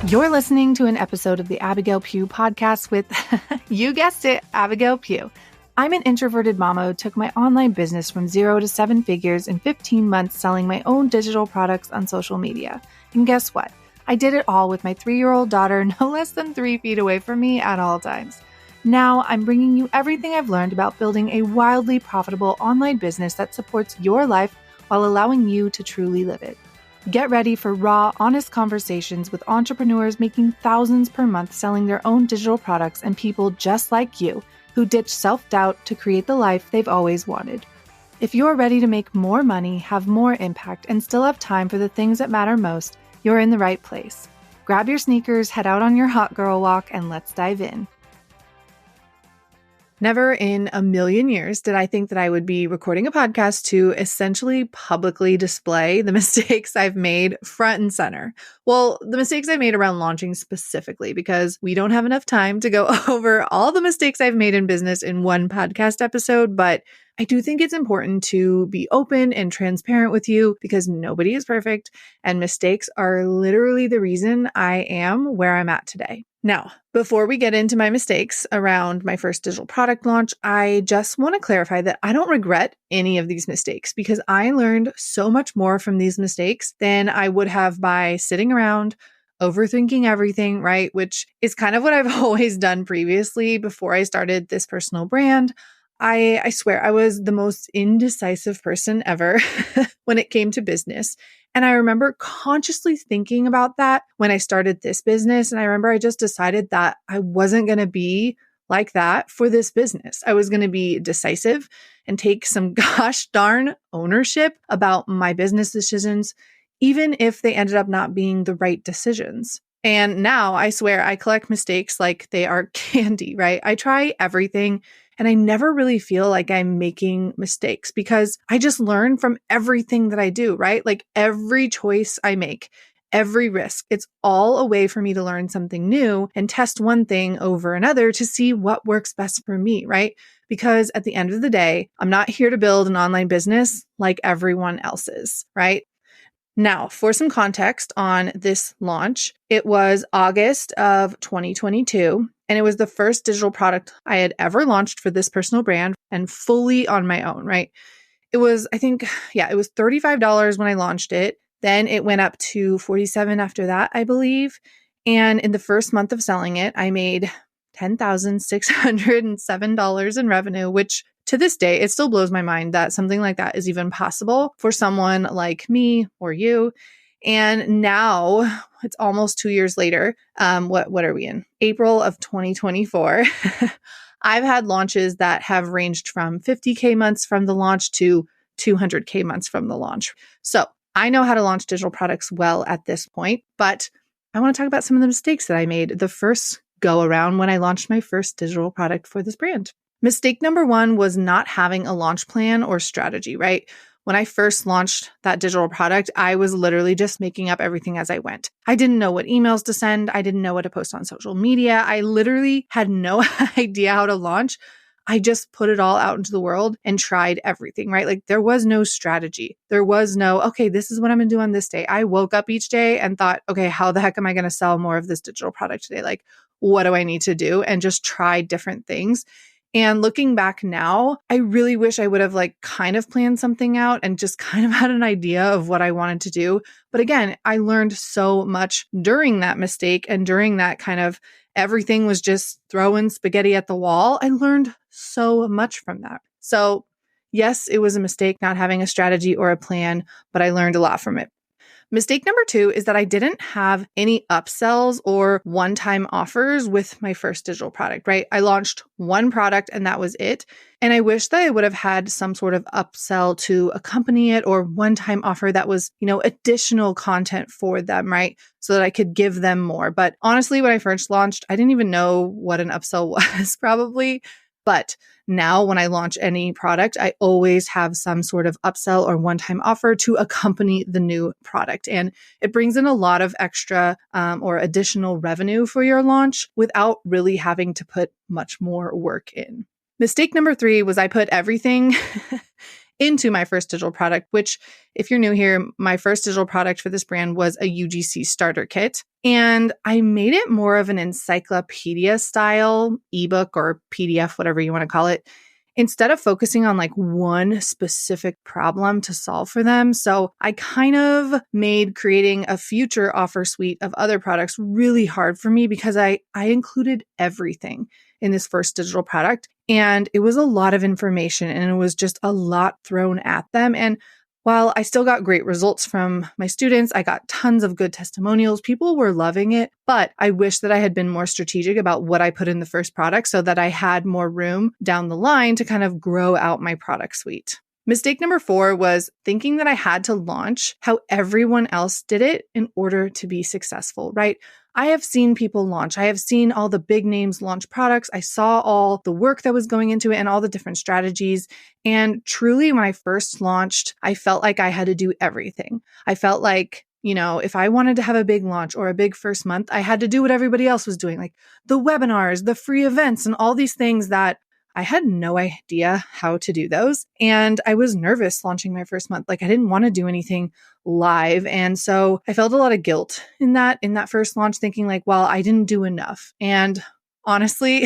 You're listening to an episode of the Abigail Pugh podcast with, you guessed it, Abigail Pugh. I'm an introverted mama who took my online business from 0 to 7 figures in 15 months selling my own digital products on social media. And guess what? I did it all with my 3-year-old daughter no less than 3 feet away from me at all times. Now I'm bringing you everything I've learned about building a wildly profitable online business that supports your life while allowing you to truly live it. Get ready for raw, honest conversations with entrepreneurs making thousands per month selling their own digital products and people just like you who ditch self-doubt to create the life they've always wanted. If you're ready to make more money, have more impact, and still have time for the things that matter most, you're in the right place. Grab your sneakers, head out on your hot girl walk, and let's dive in. Never in a million years did I think that I would be recording a podcast to essentially publicly display the mistakes I've made front and center. Well, the mistakes I made around launching specifically, because we don't have enough time to go over all the mistakes I've made in business in one podcast episode, but I do think it's important to be open and transparent with you because nobody is perfect and mistakes are literally the reason I am where I'm at today. Now, before we get into my mistakes around my first digital product launch, I just want to clarify that I don't regret any of these mistakes because I learned so much more from these mistakes than I would have by sitting around overthinking everything, right? Which is kind of what I've always done previously before I started this personal brand. I swear I was the most indecisive person ever when it came to business. And I remember consciously thinking about that when I started this business. And I remember I just decided that I wasn't going to be like that for this business. I was going to be decisive and take some gosh darn ownership about my business decisions, even if they ended up not being the right decisions. And now I swear I collect mistakes like they are candy, right? I try everything and I never really feel like I'm making mistakes because I just learn from everything that I do, right? Like every choice I make, every risk, it's all a way for me to learn something new and test one thing over another to see what works best for me, right? Because at the end of the day, I'm not here to build an online business like everyone else's, right? Now, for some context on this launch, it was August of 2022, and it was the first digital product I had ever launched for this personal brand and fully on my own, right? It was, it was $35 when I launched it. Then it went up to $47 after that, I believe. And in the first month of selling it, I made $10,607 in revenue, which to this day, it still blows my mind that something like that is even possible for someone like me or you. And now it's almost 2 years later. What are we in? April of 2024. I've had launches that have ranged from 50K months from the launch to 200K months from the launch. So I know how to launch digital products well at this point, but I want to talk about some of the mistakes that I made the first go around when I launched my first digital product for this brand. Mistake number 1 was not having a launch plan or strategy, right? When I first launched that digital product, I was literally just making up everything as I went. I didn't know what emails to send. I didn't know what to post on social media. I literally had no idea how to launch. I just put it all out into the world and tried everything, right? Like there was no strategy. There was no, okay, this is what I'm going to do on this day. I woke up each day and thought, okay, how the heck am I going to sell more of this digital product today? Like, what do I need to do? And just try different things. And looking back now, I really wish I would have kind of planned something out and just kind of had an idea of what I wanted to do. But again, I learned so much during that mistake and during that kind of everything was just throwing spaghetti at the wall. I learned so much from that. So yes, it was a mistake not having a strategy or a plan, but I learned a lot from it. Mistake number 2 is that I didn't have any upsells or one-time offers with my first digital product, right? I launched one product and that was it. And I wish that I would have had some sort of upsell to accompany it or one-time offer that was, additional content for them, right? So that I could give them more. But honestly, when I first launched, I didn't even know what an upsell was probably. But now when I launch any product, I always have some sort of upsell or one-time offer to accompany the new product. And it brings in a lot of extra or additional revenue for your launch without really having to put much more work in. Mistake number 3 was I put everything into my first digital product, which if you're new here, my first digital product for this brand was a UGC starter kit. And I made it more of an encyclopedia style ebook or PDF, whatever you want to call it, instead of focusing on like one specific problem to solve for them. So I kind of made creating a future offer suite of other products really hard for me because I included everything in this first digital product. And it was a lot of information and it was just a lot thrown at them. And while I still got great results from my students, I got tons of good testimonials. People were loving it, but I wish that I had been more strategic about what I put in the first product so that I had more room down the line to kind of grow out my product suite. Mistake number 4 was thinking that I had to launch how everyone else did it in order to be successful, right? I have seen people launch. I have seen all the big names launch products. I saw all the work that was going into it and all the different strategies. And truly, when I first launched, I felt like I had to do everything. I felt like, if I wanted to have a big launch or a big first month, I had to do what everybody else was doing, like the webinars, the free events, and all these things that I had no idea how to do those. And I was nervous launching my first month. Like I didn't want to do anything live. And so I felt a lot of guilt in that first launch, thinking like, well, I didn't do enough. And honestly,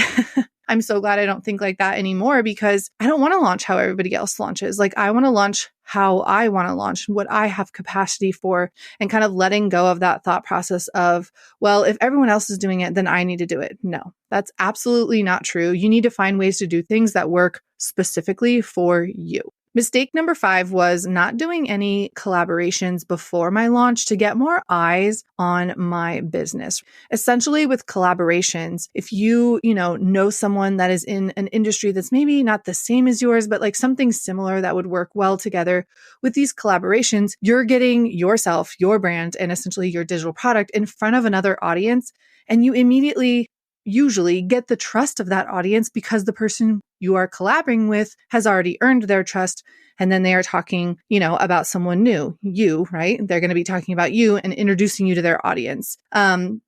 I'm so glad I don't think like that anymore because I don't want to launch how everybody else launches. Like I want to launch how I want to launch, what I have capacity for, and kind of letting go of that thought process of, well, if everyone else is doing it, then I need to do it. No, that's absolutely not true. You need to find ways to do things that work specifically for you. Mistake number 5 was not doing any collaborations before my launch to get more eyes on my business. Essentially with collaborations, if you know someone that is in an industry that's maybe not the same as yours, but like something similar that would work well together with these collaborations, you're getting yourself, your brand, and essentially your digital product in front of another audience. And you immediately usually get the trust of that audience because the person you are collaborating with has already earned their trust. And then they are talking, about someone new, you, right? They're going to be talking about you and introducing you to their audience. Some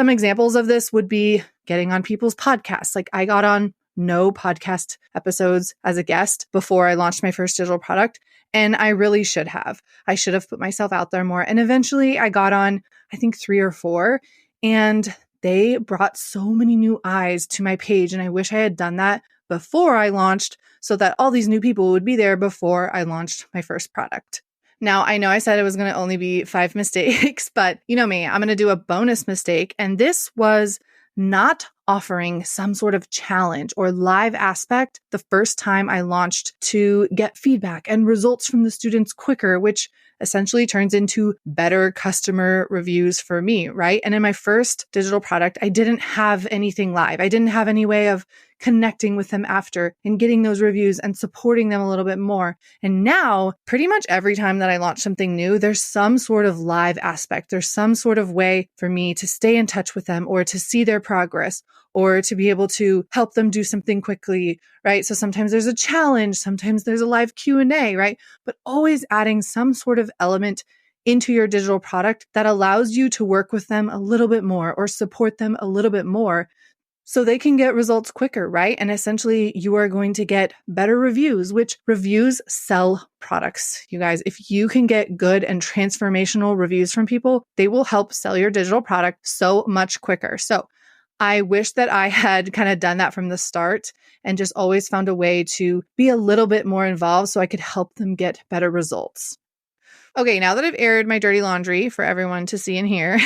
examples of this would be getting on people's podcasts. Like I got on no podcast episodes as a guest before I launched my first digital product. And I really should have. I should have put myself out there more. And eventually I got on, I think 3 or 4. And they brought so many new eyes to my page. And I wish I had done that before I launched so that all these new people would be there before I launched my first product. Now, I know I said it was going to only be 5 mistakes, but you know me, I'm going to do a bonus mistake. And this was not offering some sort of challenge or live aspect the first time I launched to get feedback and results from the students quicker, which essentially turns into better customer reviews for me, right? And in my first digital product, I didn't have anything live. I didn't have any way of connecting with them after and getting those reviews and supporting them a little bit more. And now, pretty much every time that I launch something new, there's some sort of live aspect. There's some sort of way for me to stay in touch with them or to see their progress or to be able to help them do something quickly, right? So sometimes there's a challenge, sometimes there's a live Q&A, right? But always adding some sort of element into your digital product that allows you to work with them a little bit more or support them a little bit more so they can get results quicker, right? And essentially you are going to get better reviews, which reviews sell products. You guys, if you can get good and transformational reviews from people, they will help sell your digital product so much quicker. So I wish that I had kind of done that from the start and just always found a way to be a little bit more involved so I could help them get better results. Okay, now that I've aired my dirty laundry for everyone to see and hear,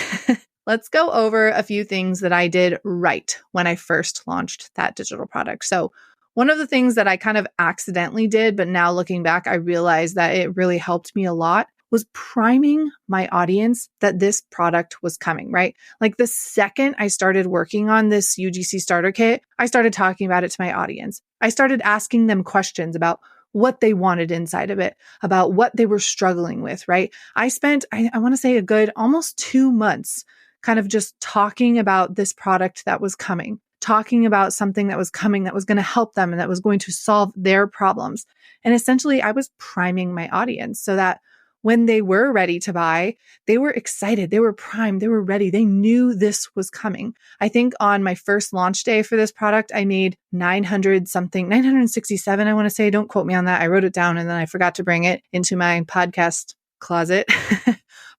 let's go over a few things that I did right when I first launched that digital product. So one of the things that I kind of accidentally did, but now looking back, I realized that it really helped me a lot, was priming my audience that this product was coming, right? Like the second I started working on this UGC starter kit, I started talking about it to my audience. I started asking them questions about what they wanted inside of it, about what they were struggling with, right? I spent, I want to say a good almost 2 months kind of just talking about this product that was coming, talking about something that was coming that was going to help them and that was going to solve their problems. And essentially I was priming my audience so that when they were ready to buy, they were excited. They were primed. They were ready. They knew this was coming. I think on my first launch day for this product, I made 967, I want to say. Don't quote me on that. I wrote it down and then I forgot to bring it into my podcast closet.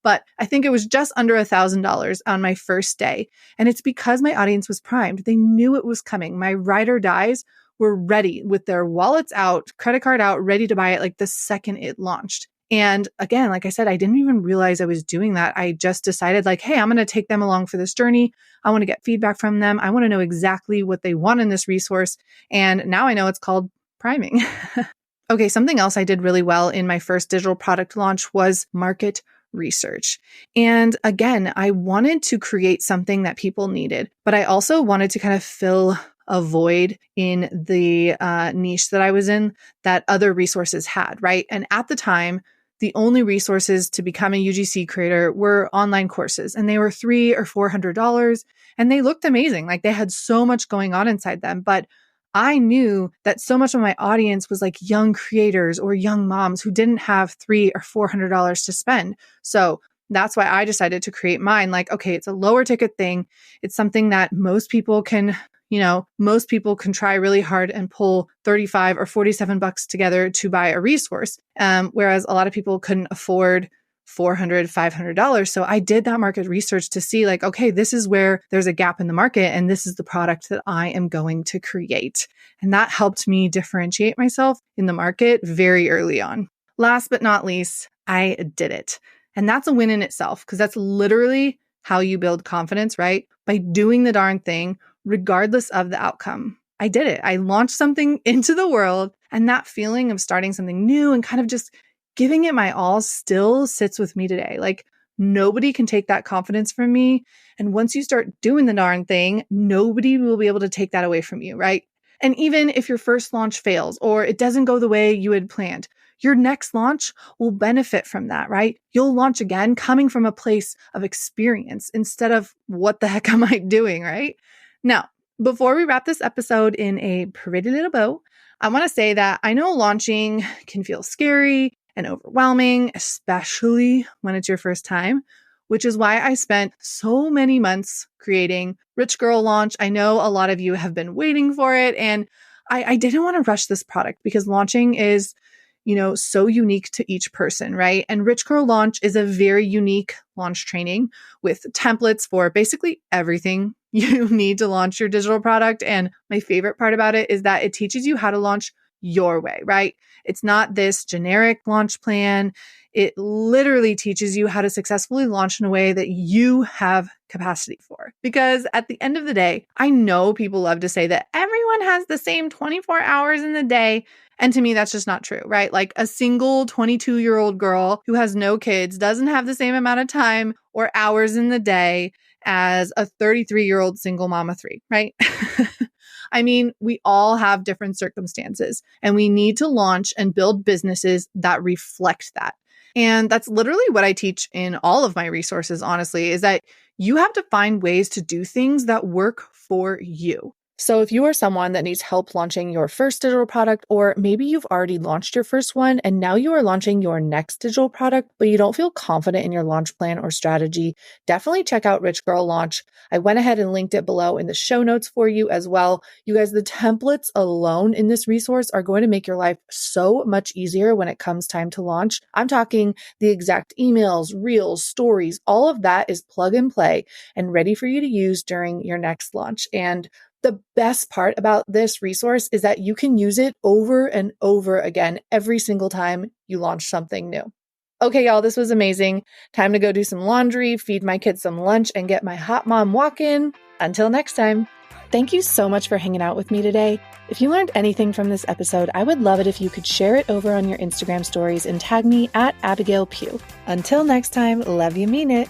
But I think it was just under $1,000 on my first day. And it's because my audience was primed. They knew it was coming. My ride or dies were ready with their wallets out, credit card out, ready to buy it like the second it launched. And again, like I said, I didn't even realize I was doing that. I just decided like, hey, I'm going to take them along for this journey. I want to get feedback from them. I want to know exactly what they want in this resource. And now I know it's called priming. Okay, something else I did really well in my first digital product launch was market research. And again, I wanted to create something that people needed, but I also wanted to kind of fill a void in the niche that I was in that other resources had, right? And at the time, the only resources to become a UGC creator were online courses, and they were $300 or $400, and they looked amazing. Like they had so much going on inside them, but I knew that so much of my audience was like young creators or young moms who didn't have $300 or $400 to spend. So that's why I decided to create mine. Like, okay, it's a lower ticket thing. It's something that most people can try really hard and pull 35 or 47 bucks together to buy a resource. Whereas a lot of people couldn't afford $400, $500. So I did that market research to see like, okay, this is where there's a gap in the market and this is the product that I am going to create. And that helped me differentiate myself in the market very early on. Last but not least, I did it. And that's a win in itself because that's literally how you build confidence, right? By doing the darn thing, regardless of the outcome. I did it. I launched something into the world, and that feeling of starting something new and kind of just giving it my all still sits with me today. Like nobody can take that confidence from me. And once you start doing the darn thing, nobody will be able to take that away from you, right? And even if your first launch fails or it doesn't go the way you had planned, your next launch will benefit from that, right? You'll launch again coming from a place of experience instead of what the heck am I doing, right? Now, before we wrap this episode in a pretty little bow, I want to say that I know launching can feel scary and overwhelming, especially when it's your first time, which is why I spent so many months creating Rich Girl Launch. I know a lot of you have been waiting for it, and I didn't want to rush this product because launching is, so unique to each person, right? And Rich Girl Launch is a very unique launch training with templates for basically everything you need to launch your digital product. And my favorite part about it is that it teaches you how to launch your way, right? It's not this generic launch plan. It literally teaches you how to successfully launch in a way that you have capacity for. Because at the end of the day, I know people love to say that everyone has the same 24 hours in the day. And to me, that's just not true, right? Like a single 22-year-old girl who has no kids doesn't have the same amount of time or hours in the day as a 33-year-old single mom of three, right? I mean, we all have different circumstances and we need to launch and build businesses that reflect that. And that's literally what I teach in all of my resources, honestly, is that you have to find ways to do things that work for you. So if you are someone that needs help launching your first digital product, or maybe you've already launched your first one and now you are launching your next digital product, but you don't feel confident in your launch plan or strategy, definitely check out Rich Girl Launch. I went ahead and linked it below in the show notes for you as well. You guys, the templates alone in this resource are going to make your life so much easier when it comes time to launch. I'm talking the exact emails, reels, stories, all of that is plug and play and ready for you to use during your next launch. And the best part about this resource is that you can use it over and over again every single time you launch something new. Okay, y'all, this was amazing. Time to go do some laundry, feed my kids some lunch, and get my hot mom walk in. Until next time. Thank you so much for hanging out with me today. If you learned anything from this episode, I would love it if you could share it over on your Instagram stories and tag me at Abigail Pugh. Until next time, love you, mean it.